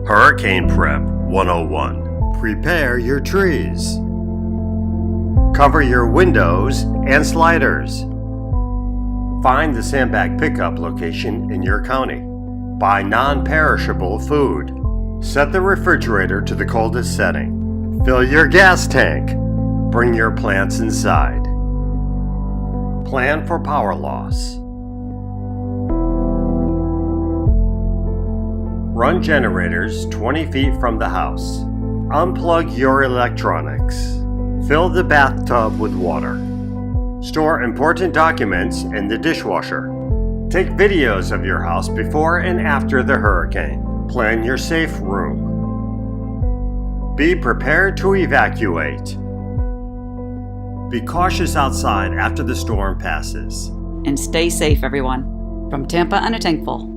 Hurricane Prep 101. Prepare your trees. Cover your windows and sliders. Find the sandbag pickup location in your county. Buy non-perishable food. Set the refrigerator to the coldest setting. Fill your gas tank. Bring your plants inside. Plan for power loss. Run generators 20 feet from the house. Unplug your electronics. Fill the bathtub with water. Store important documents in the dishwasher. Take videos of your house before and after the hurricane. Plan your safe room. Be prepared to evacuate. Be cautious outside after the storm passes. And stay safe, everyone. From Tampa and Tankful.